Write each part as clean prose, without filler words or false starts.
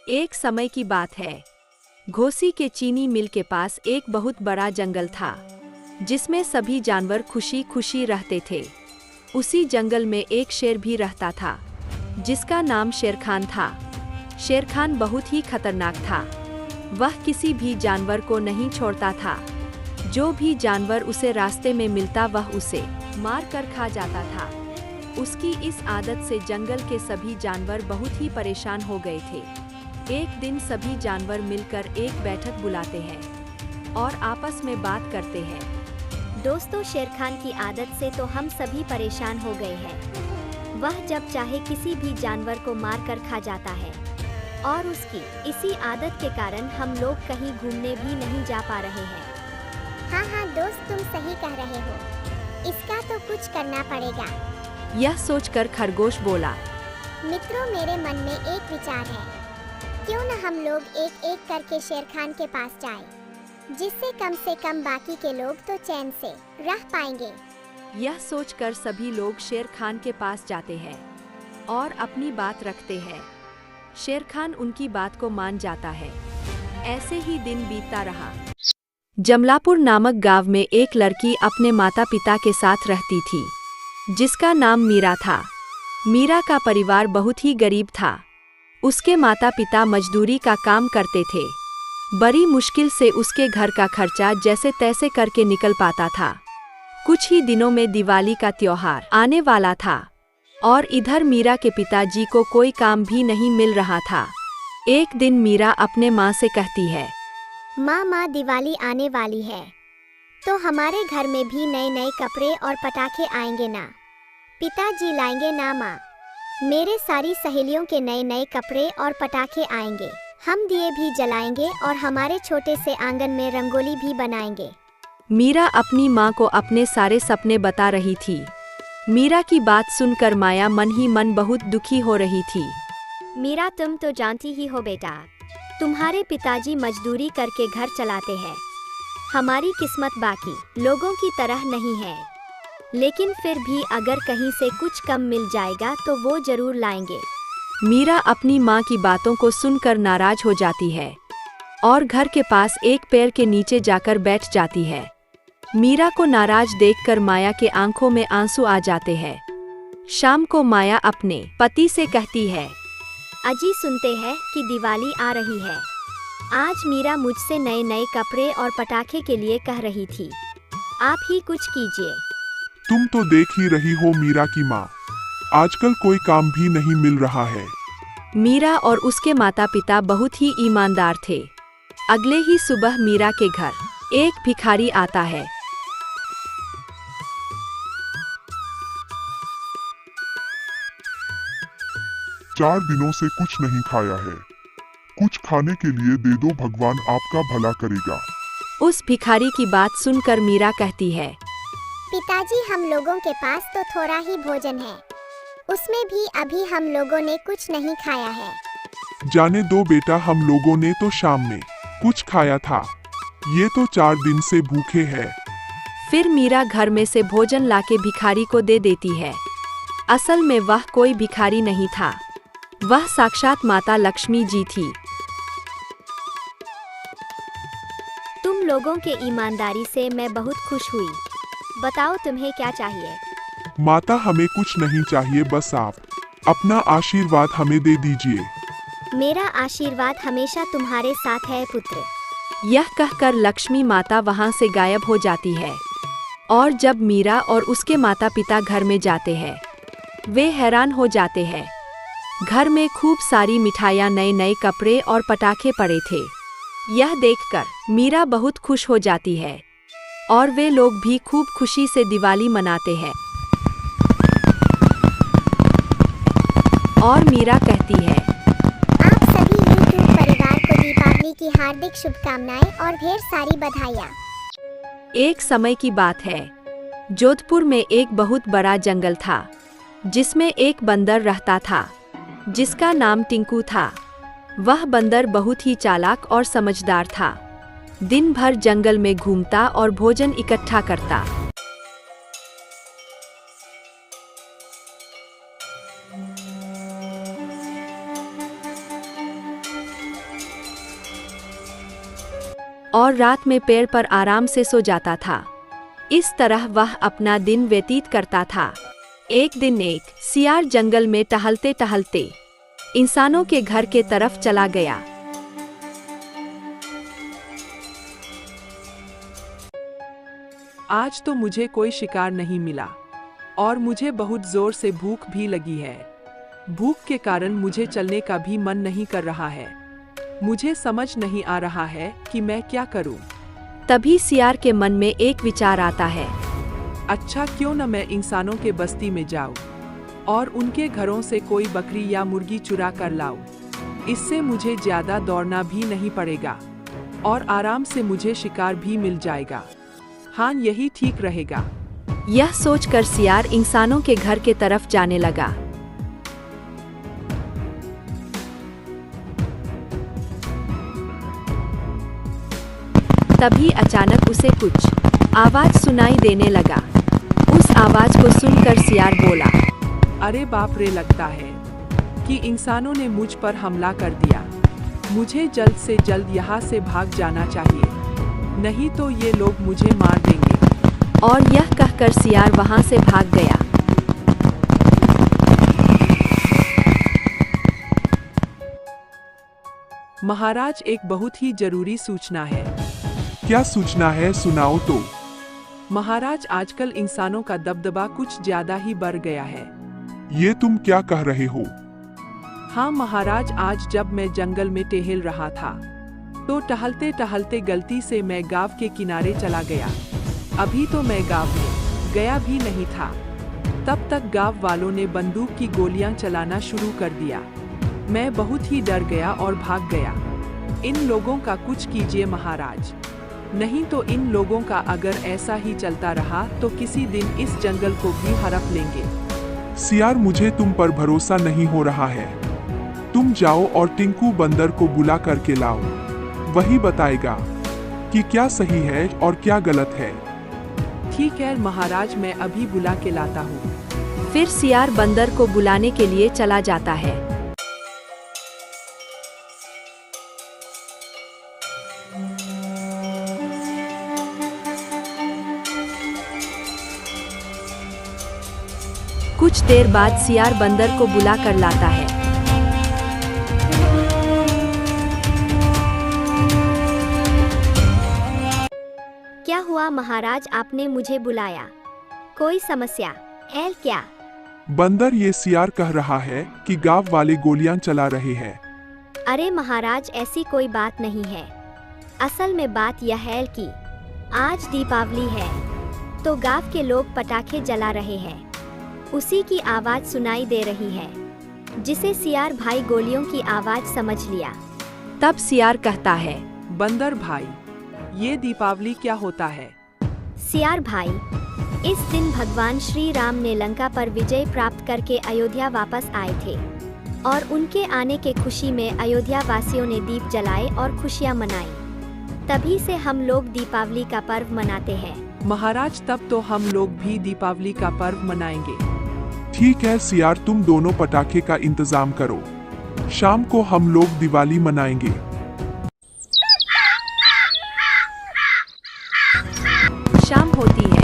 एक समय की बात है। घोसी के चीनी मिल के पास एक बहुत बड़ा जंगल था, जिसमें सभी जानवर खुशी खुशी रहते थे। उसी जंगल में एक शेर भी रहता था, जिसका नाम शेरखान था। शेरखान बहुत ही खतरनाक था। वह किसी भी जानवर को नहीं छोड़ता था। जो भी जानवर उसे रास्ते में मिलता वह उसे मार कर खा जाता था। उसकी इस आदत से जंगल के सभी जानवर बहुत ही परेशान हो गए थे। एक दिन सभी जानवर मिलकर एक बैठक बुलाते हैं और आपस में बात करते हैं। दोस्तों, शेरखान की आदत से तो हम सभी परेशान हो गए हैं। वह जब चाहे किसी भी जानवर को मार कर खा जाता है और उसकी इसी आदत के कारण हम लोग कहीं घूमने भी नहीं जा पा रहे हैं। हाँ दोस्त, तुम सही कह रहे हो। इसका तो कुछ करना पड़ेगा। यह सोचकर खरगोश बोला, मित्रों, मेरे मन में एक विचार है। क्यों न हम लोग एक एक करके शेरखान के पास जाएं, जिससे कम से कम बाकी के लोग तो चैन से रह पाएंगे। यह सोचकर सभी लोग शेरखान के पास जाते हैं और अपनी बात रखते हैं। शेरखान उनकी बात को मान जाता है। ऐसे ही दिन बीतता रहा। जमलापुर नामक गांव में एक लड़की अपने माता पिता के साथ रहती थी, जिसका नाम मीरा था। मीरा का परिवार बहुत ही गरीब था। उसके माता पिता मजदूरी का काम करते थे। बड़ी मुश्किल से उसके घर का खर्चा जैसे तैसे करके निकल पाता था। कुछ ही दिनों में दिवाली का त्योहार आने वाला था और इधर मीरा के पिताजी को कोई काम भी नहीं मिल रहा था। एक दिन मीरा अपने माँ से कहती है, माँ, दिवाली आने वाली है, तो हमारे घर में भी नए नए कपड़े और पटाखे आएंगे ना? पिताजी लाएंगे ना माँ? मेरे सारी सहेलियों के नए नए कपड़े और पटाखे आएंगे। हम दिए भी जलाएंगे और हमारे छोटे से आंगन में रंगोली भी बनाएंगे। मीरा अपनी माँ को अपने सारे सपने बता रही थी। मीरा की बात सुनकर माया मन ही मन बहुत दुखी हो रही थी। मीरा, तुम तो जानती ही हो बेटा, तुम्हारे पिताजी मजदूरी करके घर चलाते हैं। हमारी किस्मत बाकी लोगों की तरह नहीं है, लेकिन फिर भी अगर कहीं से कुछ कम मिल जाएगा तो वो जरूर लाएंगे। मीरा अपनी माँ की बातों को सुनकर नाराज हो जाती है और घर के पास एक पेड़ के नीचे जाकर बैठ जाती है। मीरा को नाराज देखकर माया के आंखों में आंसू आ जाते हैं। शाम को माया अपने पति से कहती है, अजी, सुनते हैं कि दिवाली आ रही है। आज मीरा मुझसे नए नए कपड़े और पटाखे के लिए कह रही थी। आप ही कुछ कीजिए। तुम तो देख ही रही हो मीरा की माँ, आजकल कोई काम भी नहीं मिल रहा है। मीरा और उसके माता पिता बहुत ही ईमानदार थे। अगले ही सुबह मीरा के घर एक भिखारी आता है। चार दिनों से कुछ नहीं खाया है, कुछ खाने के लिए दे दो, भगवान आपका भला करेगा। उस भिखारी की बात सुनकर मीरा कहती है, पिताजी, हम लोगों के पास तो थोड़ा ही भोजन है, उसमें भी अभी हम लोगों ने कुछ नहीं खाया है। जाने दो बेटा, हम लोगों ने तो शाम में कुछ खाया था, ये तो 4 दिन से भूखे हैं। फिर मीरा घर में से भोजन लाके भिखारी को दे देती है। असल में वह कोई भिखारी नहीं था, वह साक्षात माता लक्ष्मी जी थी। तुम लोगों के ईमानदारी से मैं बहुत खुश हुई। बताओ तुम्हें क्या चाहिए? माता, हमें कुछ नहीं चाहिए, बस आप अपना आशीर्वाद हमें दे दीजिए। मेरा आशीर्वाद हमेशा तुम्हारे साथ है पुत्र। यह कहकर लक्ष्मी माता वहां से गायब हो जाती है और जब मीरा और उसके माता पिता घर में जाते हैं, वे हैरान हो जाते हैं। घर में खूब सारी मिठाइयाँ, नए नए कपड़े और पटाखे पड़े थे। यह देखकर मीरा बहुत खुश हो जाती है और वे लोग भी खूब खुशी से दिवाली मनाते हैं। और मीरा कहती है, आप सभी यूट्यूब परिवार को दीपावली की हार्दिक शुभकामनाएं और ढेर सारी बधाइयाँ। एक समय की बात है। जोधपुर में एक बहुत बड़ा जंगल था, जिसमें एक बंदर रहता था, जिसका नाम टिंकू था। वह बंदर बहुत ही चालाक और समझदार था। दिन भर जंगल में घूमता और भोजन इकट्ठा करता। और रात में पेड़ पर आराम से सो जाता था। इस तरह वह अपना दिन व्यतीत करता था। एक दिन एक सियार जंगल में टहलते टहलते इंसानों के घर के तरफ चला गया। आज तो मुझे कोई शिकार नहीं मिला और मुझे बहुत जोर से भूख भी लगी है। भूख के कारण मुझे चलने का भी मन नहीं कर रहा है। मुझे समझ नहीं आ रहा है कि मैं क्या करूं। तभी सियार के मन में एक विचार आता है। अच्छा, क्यों न मैं इंसानों के बस्ती में जाऊं और उनके घरों से कोई बकरी या मुर्गी चुरा कर लाऊं। इससे मुझे ज्यादा दौड़ना भी नहीं पड़ेगा और आराम से मुझे शिकार भी मिल जाएगा। हाँ, यही ठीक रहेगा। यह सोचकर सियार इंसानों के घर के तरफ जाने लगा। तभी अचानक उसे कुछ आवाज सुनाई देने लगा। उस आवाज को सुनकर सियार बोला, अरे बाप रे, लगता है कि इंसानों ने मुझ पर हमला कर दिया। मुझे जल्द से जल्द यहाँ से भाग जाना चाहिए, नहीं तो ये लोग मुझे मार देंगे। और यह कहकर सियार वहां से भाग गया। महाराज, एक बहुत ही जरूरी सूचना है। क्या सूचना है, सुनाओ तो। महाराज, आजकल इंसानों का दबदबा कुछ ज्यादा ही बढ़ गया है। ये तुम क्या कह रहे हो? हाँ महाराज, आज जब मैं जंगल में टहल रहा था तो टहलते टहलते गलती से मैं गांव के किनारे चला गया। अभी तो मैं गांव में गया भी नहीं था, तब तक गांव वालों ने बंदूक की गोलियां चलाना शुरू कर दिया। मैं बहुत ही डर गया और भाग गया। इन लोगों का कुछ कीजिए महाराज, नहीं तो इन लोगों का अगर ऐसा ही चलता रहा तो किसी दिन इस जंगल को भी हड़प लेंगे। सियार, मुझे तुम पर भरोसा नहीं हो रहा है। तुम जाओ और टिंकू बंदर को बुला करके लाओ, वही बताएगा कि क्या सही है और क्या गलत है। ठीक है महाराज, मैं अभी बुला के लाता हूँ। फिर सियार बंदर को बुलाने के लिए चला जाता है। कुछ देर बाद सियार बंदर को बुला कर लाता है। क्या हुआ महाराज, आपने मुझे बुलाया? कोई समस्या है क्या? बंदर, ये सियार कह रहा है कि गांव वाले गोलियां चला रहे हैं। अरे महाराज, ऐसी कोई बात नहीं है। असल में बात यह है कि आज दीपावली है तो गांव के लोग पटाखे जला रहे हैं। उसी की आवाज सुनाई दे रही है, जिसे सियार भाई गोलियों की आवाज समझ लिया। तब सियार कहता है, बंदर भाई, ये दीपावली क्या होता है? सियार भाई, इस दिन भगवान श्री राम ने लंका पर विजय प्राप्त करके अयोध्या वापस आए थे और उनके आने के खुशी में अयोध्या वासियों ने दीप जलाए और खुशियां मनाई। तभी से हम लोग दीपावली का पर्व मनाते हैं। महाराज, तब तो हम लोग भी दीपावली का पर्व मनाएंगे। ठीक है सियार, तुम दोनों पटाखे का इंतजाम करो, शाम को हम लोग दिवाली मनाएंगे। शाम होती है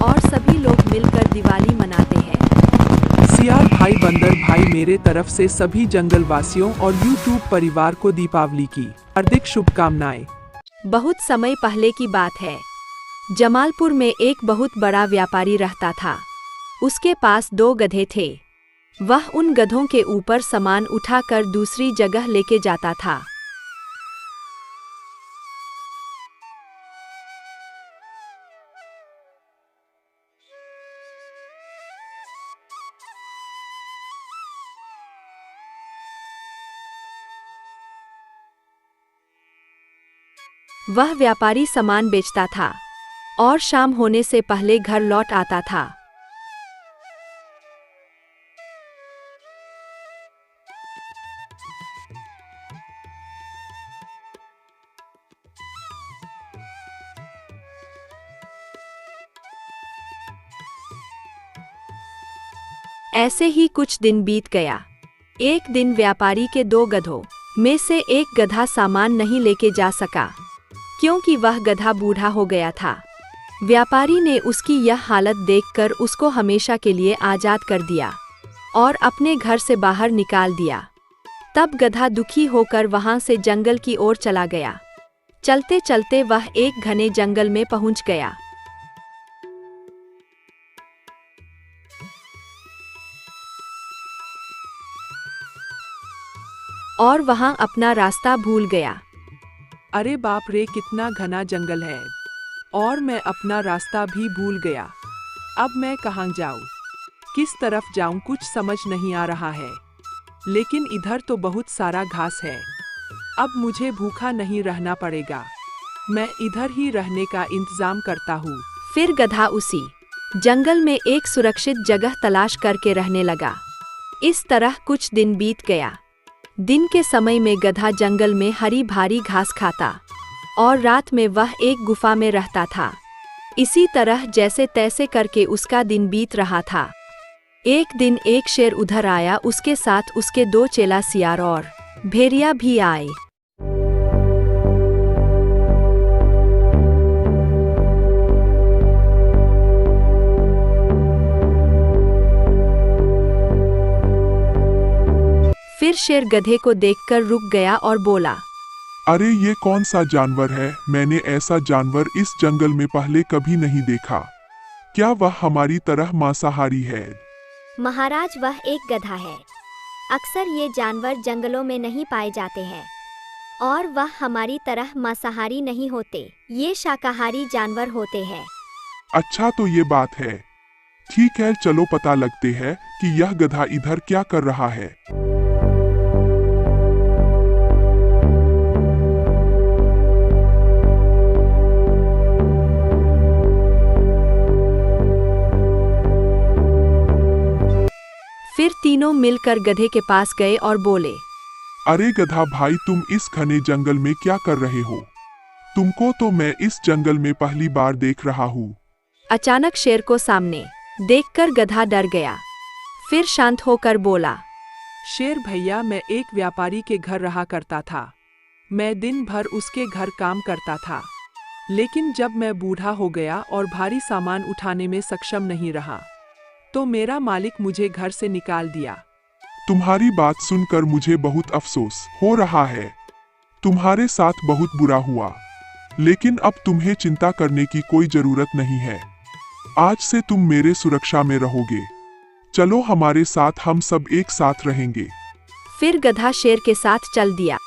और सभी लोग मिलकर दिवाली मनाते हैं। सियार भाई, बंदर भाई, मेरे तरफ से सभी जंगल वासियों और यूट्यूब परिवार को दीपावली की हार्दिक शुभकामनाएं। बहुत समय पहले की बात है। जमालपुर में एक बहुत बड़ा व्यापारी रहता था। उसके पास 2 गधे थे। वह उन गधों के ऊपर सामान उठाकर दूसरी जगह लेके जाता था। वह व्यापारी सामान बेचता था और शाम होने से पहले घर लौट आता था। ऐसे ही कुछ दिन बीत गया। एक दिन व्यापारी के 2 गधों में से एक गधा सामान नहीं लेके जा सका। क्योंकि वह गधा बूढ़ा हो गया था। व्यापारी ने उसकी यह हालत देखकर उसको हमेशा के लिए आज़ाद कर दिया और अपने घर से बाहर निकाल दिया। तब गधा दुखी होकर वहां से जंगल की ओर चला गया। चलते चलते वह एक घने जंगल में पहुंच गया। और वहां अपना रास्ता भूल गया। अरे बाप रे, कितना घना जंगल है और मैं अपना रास्ता भी भूल गया। अब मैं कहाँ जाऊँ, किस तरफ जाऊँ, कुछ समझ नहीं आ रहा है। लेकिन इधर तो बहुत सारा घास है। अब मुझे भूखा नहीं रहना पड़ेगा, मैं इधर ही रहने का इंतजाम करता हूँ। फिर गधा उसी जंगल में एक सुरक्षित जगह तलाश करके रहने लगा। इस तरह कुछ दिन बीत गया। दिन के समय में गधा जंगल में हरी भारी घास खाता और रात में वह एक गुफा में रहता था। इसी तरह जैसे तैसे करके उसका दिन बीत रहा था। एक दिन एक शेर उधर आया, उसके साथ उसके 2 चेला सियार और भेड़िया भी आए। फिर शेर गधे को देखकर रुक गया और बोला, अरे ये कौन सा जानवर है? मैंने ऐसा जानवर इस जंगल में पहले कभी नहीं देखा। क्या वह हमारी तरह मांसाहारी है? महाराज, वह एक गधा है। अक्सर ये जानवर जंगलों में नहीं पाए जाते हैं और वह हमारी तरह मांसाहारी नहीं होते। ये शाकाहारी जानवर होते हैं। अच्छा, तो ये बात है। ठीक है, चलो पता लगते हैं कि यह गधा इधर क्या कर रहा है। फिर तीनों मिलकर गधे के पास गए और बोले, अरे गधा भाई, तुम इस घने जंगल में क्या कर रहे हो? तुमको तो मैं इस जंगल में पहली बार देख रहा हूँ। अचानक शेर को सामने देखकर गधा डर गया। फिर शांत होकर बोला, शेर भैया, मैं एक व्यापारी के घर रहा करता था। मैं दिन भर उसके घर काम करता था, लेकिन जब मैं बूढ़ा हो गया और भारी सामान उठाने में सक्षम नहीं रहा, तो मेरा मालिक मुझे घर से निकाल दिया। तुम्हारी बात सुनकर मुझे बहुत अफसोस हो रहा है। तुम्हारे साथ बहुत बुरा हुआ, लेकिन अब तुम्हें चिंता करने की कोई जरूरत नहीं है। आज से तुम मेरे सुरक्षा में रहोगे। चलो हमारे साथ, हम सब एक साथ रहेंगे। फिर गधा शेर के साथ चल दिया।